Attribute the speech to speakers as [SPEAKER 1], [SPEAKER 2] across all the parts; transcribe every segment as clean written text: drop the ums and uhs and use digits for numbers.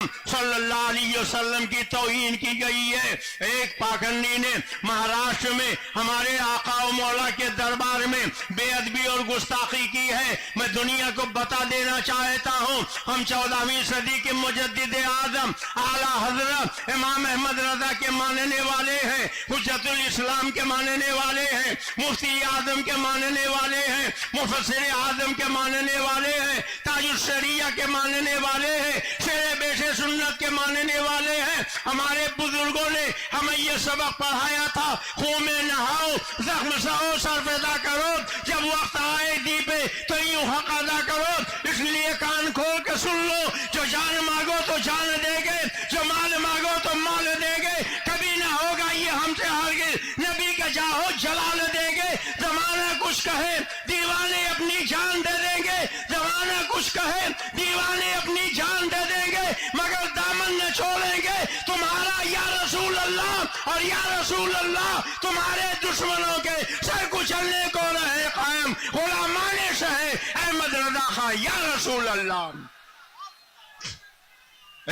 [SPEAKER 1] सल्लल्लाहु अलैहि वसल्लम की तौहीन की गई है। एक पाखंडी ने महाराष्ट्र में हमारे आका और मौला के दरबार में बेअदबी और गुस्ताखी की है। मैं दुनिया को बता देना चाहता हूँ, हम 14वीं सदी के मुजद्दिद आजम आला हजरत इमाम अहमद रजा के मानने वाले हैं, हुज्जतुल इस्लाम के मानने वाले हैं, मुफ्ती आजम के मानने वाले हैं, मुफस्सिर आजम के मानने वाले हैं, ताजुल शरिया के मानने वाले हैं, शेर बेशे सुन्नत के मानने वाले हैं। हमारे बुजुर्गों ने हमें ये सबक पढ़ाया था, खून में नहाओ, जख्म सहो, सरफेदा करो, जब वक्त आए दी पे तो यूं हक अदा करो। इसलिए कान खोल के सुन लो, जो जान मांगो तो जान देंगे, जो माल मांगो तो माल देंगे। कभी ना होगा ये हमसे हरगिज़, नबी का जाहो जलाल देंगे। जमाना कुछ कहे दीवाने अपनी जान दे देंगे, जमाना कुछ कहे दीवाने अपनी जान दे देंगे, मगर दामन न छोड़ेंगे तुम्हारा या रसूल अल्लाह। और या रसूल अल्लाह तुम्हारे दुश्मनों के सर कुचलने को रहे कायम, गुलामाने सहे अहमद रजा खां या रसूल अल्लाह।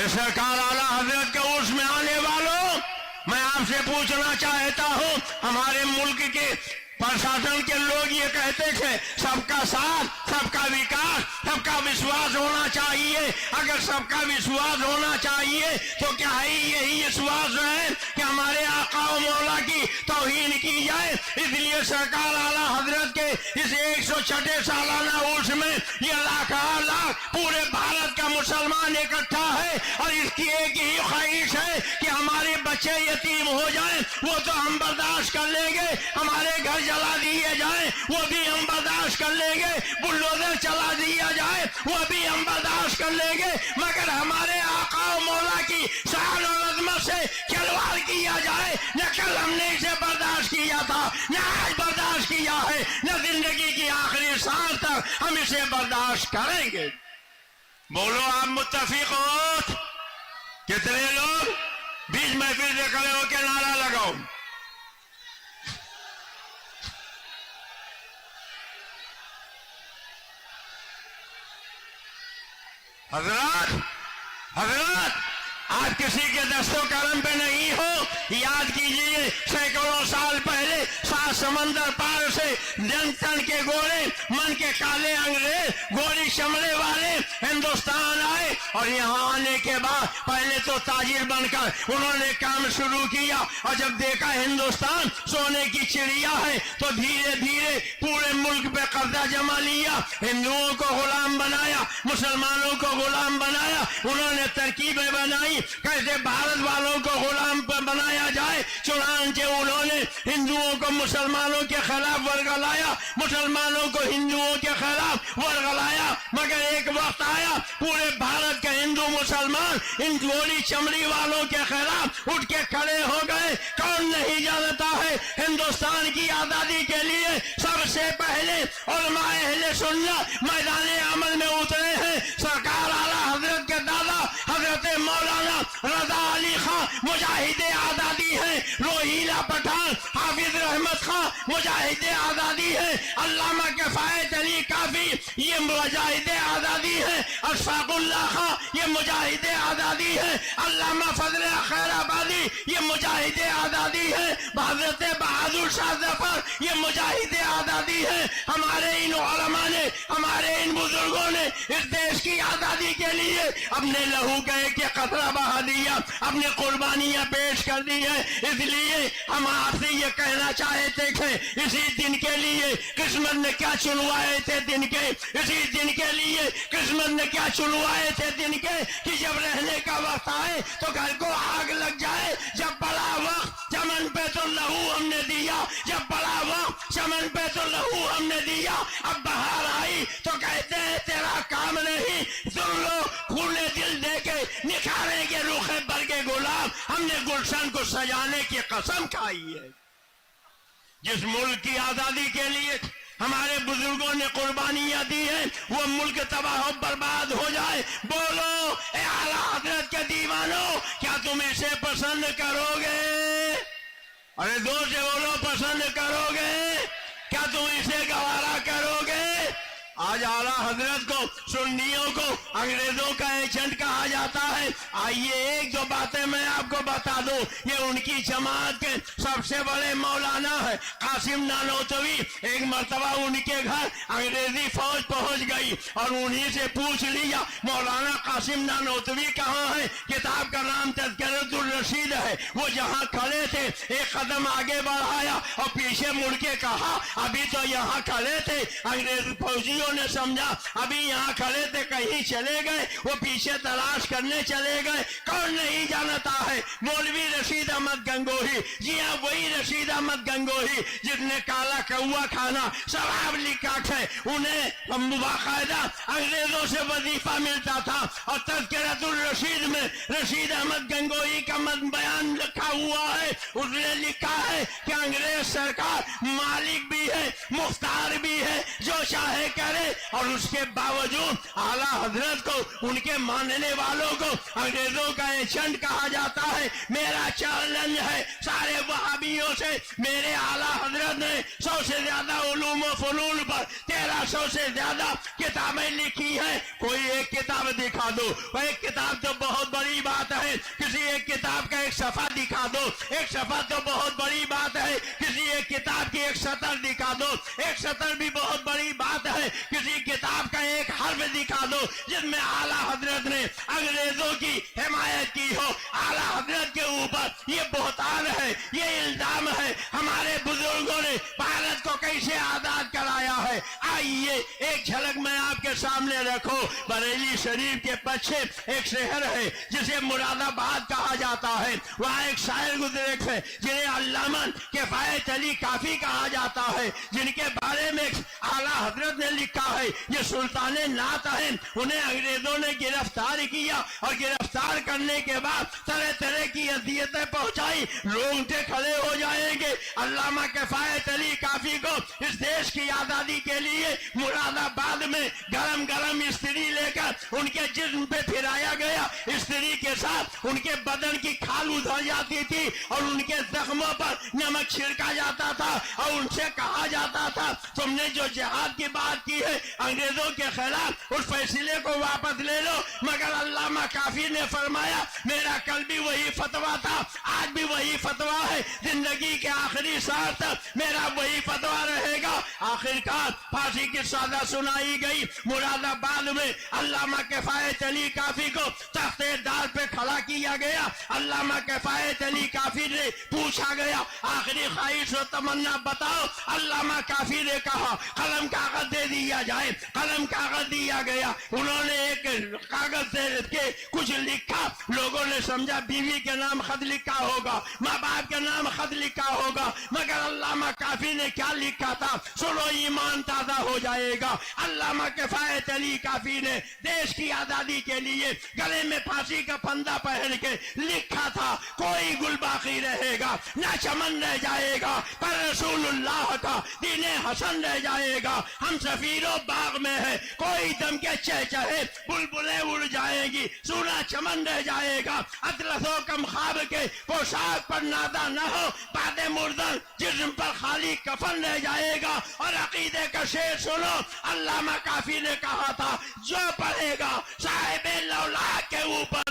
[SPEAKER 1] सरकार आला हजरत के उर्स में आने वालों, मैं आपसे पूछना चाहता हूं, हमारे मुल्क के प्रशासन के लोग ये कहते थे सबका साथ, सबका विकास, सबका विश्वास होना चाहिए। अगर सबका विश्वास होना चाहिए तो क्या है यही विश्वास है कि हमारे आका और मौला की तौहीन की जाए। इसलिए सरकार आला हजरत के इस 106 सालाना उर्स में ये लाख पूरे भारत का मुसलमान इकट्ठा है और इसकी एक ही ख्वाहिश है कि हमारे बच्चे यतीम हो जाएं, वो तो हम बर्दाश्त कर लेंगे, हमारे घर जला दिए जाए वो भी हम बर्दाश्त कर लेंगे, बुलडोजर चला दिया जाए वो भी हम बर्दाश्त कर लेंगे, मगर हमारे आका और मौला की शान और अज़मत से खिलवाड़ किया जाए न कल हमने इसे बर्दाश्त किया था, न आज बर्दाश्त किया है, न जिंदगी की आखिरी सांस तक हम इसे बर्दाश्त करेंगे। बोलो आप मुत्तफिक हो? कितने लोग बीच महफिल से खड़े होकर नारा लगाओ। हजरत हजरत आप किसी के दस्तों करम पे नहीं हो। याद कीजिए सैकड़ों साल पहले 7 समंदर पार से जनतन के गोरे, मन के काले अंग्रेज, गोरी चमड़े वाले हिंदुस्तान आए और यहाँ आने के बाद पहले तो ताजिर बनकर उन्होंने काम शुरू किया और जब देखा हिंदुस्तान सोने की चिड़िया है तो धीरे धीरे पूरे मुल्क पे कब्जा जमा लिया, हिंदुओं को गुलाम बनाया, मुसलमानों को गुलाम बनाया। उन्होंने तरकीबें बनाई कैसे भारत वालों को गुलाम बनाया जाए, चुनांचे उन्होंने हिंदुओं को मुसलमानों के खिलाफ वर्गलाया, मुसलमानों को हिंदुओं के खिलाफ वर्गलाया। मगर एक वक्त आया पूरे भारत के हिंदू मुसलमान इन गोरी चमड़ी वालों के खिलाफ उठ के खड़े हो गए। कौन नहीं जानता है हिंदुस्तान की आजादी के लिए सबसे पहले उलमाए अहले सुन्नत मैदान अमल में उतरे हैं। सरकार आला हजरत के दादा हजरत मौलाना रजा अली खां मुजाहिदे आजादी है, रोहीला पठान हाफिज रहमत खां मुजाहिदे आजादी है, अल्लामा किफायत अली काफी ये मुजाहिदे आजादी है, अशफाकुल्लाह खां ये मुजाहिदे आजादी है, अल्लामा फजल खैराबादी ये मुजाहिदे आजादी है, हजरत बहादुर शाह जफर ये मुजाहिदे आजादी है। हमारे इन उलमा ने, हमारे इन बुजुर्गों ने इस देश की आजादी के लिए अपने लहू का एक कतरा बहा दिया, अपनी कुर्बानियां पेश कर दी है। इसलिए हम आपसे ये कहना चाहते थे, इसी दिन के लिए किस्मत ने क्या चुनवाए थे दिन के, इसी दिन के लिए किस्मत ने क्या चुनवाए थे दिन के कि जब रहने का वक्त आए तो घर को आग लग जाए। जब बड़ा वक्त चमन पे तो लहू हमने दिया, जब बड़ा वक्त चमन पे तो लहू हमने दिया, अब बाहर आई तो कहते हैं तेरा काम नहीं, सुन लो खूने दिल दे के निखारेंगे रूखे भर के गुलाब। हमने गुलशन को सजाने की कसम खाई है। जिस मुल्क की आजादी के लिए हमारे बुजुर्गों ने कुर्बानियां दी हैं वो मुल्क तबाह बर्बाद हो जाए। बोलो ए आला हजरत के दीवानों, क्या तुम इसे पसंद करोगे? अरे जोर से बोलो, पसंद करोगे? क्या तुम इसे गवारा करोगे? आज आला हजरत को सुन्नियों को अंग्रेजों का एजेंट कहा जाता है। आइए एक दो बातें मैं आपको बता दूं, ये उनकी जमात के सबसे बड़े मौलाना है कासिम नानोतवी। एक मर्तबा उनके घर अंग्रेजी फौज पहुंच गई और उन्हीं से पूछ लिया मौलाना कासिम नानोतवी कहाँ है। किताब का नाम तज़किरतुर रशीद है। वो जहाँ खड़े थे एक कदम आगे बढ़ाया और पीछे मुड़ के कहा अभी तो यहाँ खड़े थे। अंग्रेज फौजियों ने समझा अभी यहाँ खड़े थे कहीं चले गए, वो पीछे तलाश करने चले गए। कौन नहीं जानता है मौलवी रशीद अहमद गंगोही। जी हाँ, वही रशीद अहमद गंगोही जिसने काला कौआ खाना शराब लिखा है। उन्हें बाकायदा अंग्रेजों से वजीफा मिलता था और तज़किरतुर रशीद में रशीद अहमद गंगोही का बयान लिखा हुआ है। उसने लिखा है कि अंग्रेज सरकार मालिक भी है मुख्तार भी है, जो चाहे करे। और उसके बावजूद आला हजरत को उनके मानने वालों को अंग्रेजों का एजेंट कहा जाता है। मेरा चैलेंज है सारे वहाबियों से, मेरे आला हजरत ने 100 से ज्यादा उलूम व फनून पर 1300 से ज्यादा किताबें लिखी है। कोई एक किताब दिखा दो। वह एक किताब तो बहुत बड़ी बात है, किसी एक किताब का एक सफा दिखा दो। एक सफा तो बहुत बड़ी बात है, किसी एक किताब की एक सतर दिखा दो। एक सतर भी बहुत बड़ी बात है, किसी किताब का एक हर्फ दिखा दो जिसमें आला हजरत ने अंग्रेजों की हिमायत की हो। आला हजरत के ऊपर ये बोहतान है, ये इल्जाम है। हमारे बुजुर्गों ने भारत को कैसे आजाद कराया है, आइए एक झलक मैं आपके सामने रखो। बरेली शरीफ के पीछे एक शहर है जिसे मुरादाबाद कहा जाता है। वहाँ एक शायर गुजरे थे जिन्हें अल्लामा किफायत अली काफी कहा जाता है, जिनके बारे में आला हजरत ने लिखा है ये सुल्तान नात है। उन्हें अंग्रेजों ने गिरफ्तार किया और गिरफ्तार करने के बाद तरह तरह की अजियतें पहुंचाई। रोंगटे खड़े हो जाएंगे। अल्लामा किफायत अली काफी को इस देश की आजादी के लिए मुरादाबाद में गरम गरम स्त्री लेकर उनके जिस्म पे फिराया गया। स्त्री के साथ उनके बदन की खाल उधर जाती थी और उनके जख्मों पर नमक छिड़का जाता था और उनसे कहा जाता था तुमने जो जिहाद की बात की है अंग्रेजों के खिलाफ, उस फैसले को वापस ले लो। मगर अल्लामा काफी ने फरमाया मेरा कल भी वही फतवा था, आज भी वही फतवा है, जिंदगी के आखिरी सांस तक मेरा वही फतवा रहेगा। आखिरकार फांसी की सजा सुनाई गई। मुरादाबाद में अल्लामा किफायत अली काफी को तख्ते दाल पे खड़ा किया गया। अल्लामा किफायत अली काफी ने पूछा गया आखिरी ख्वाहिश और तमन्ना बताओ। अल्लामा काफी ने कहा कलम कागज दे दिया जाए। कलम कागज दिया गया। उन्होंने एक कागज से के कुछ लिखा। लोगों ने समझा बीवी के नाम खत लिखा होगा, माँ बाप के नाम खत लिखा होगा, मगर अल्लामा काफी ने क्या लिखा था सुनो, ईमान ताजा हो जाएगा। अल्लामा किफायत अली काफी ने देश की आजादी के लिए गले में फांसी का फंदा पहन के लिखा था कोई गुल बाकी रहेगा ना चमन रह जाएगा, पर रसूलुल्लाह का दीने हसन रह जाएगा। हम सफीरों बाग में है, कोई दम के चहचहे बुलबुलें उड़ जाएंगी, सूना चमन रह जाएगा। अतलसो कम ख्वाब के पोशाक पर नादा न हो, बादे मुर्दन जिस्म पर खाली कफन रह जाएगा। और अकीदे का शेर सुनो, अल्लामा काफी ने कहा था जो पढ़ेगा साहिब लौलाद के ऊपर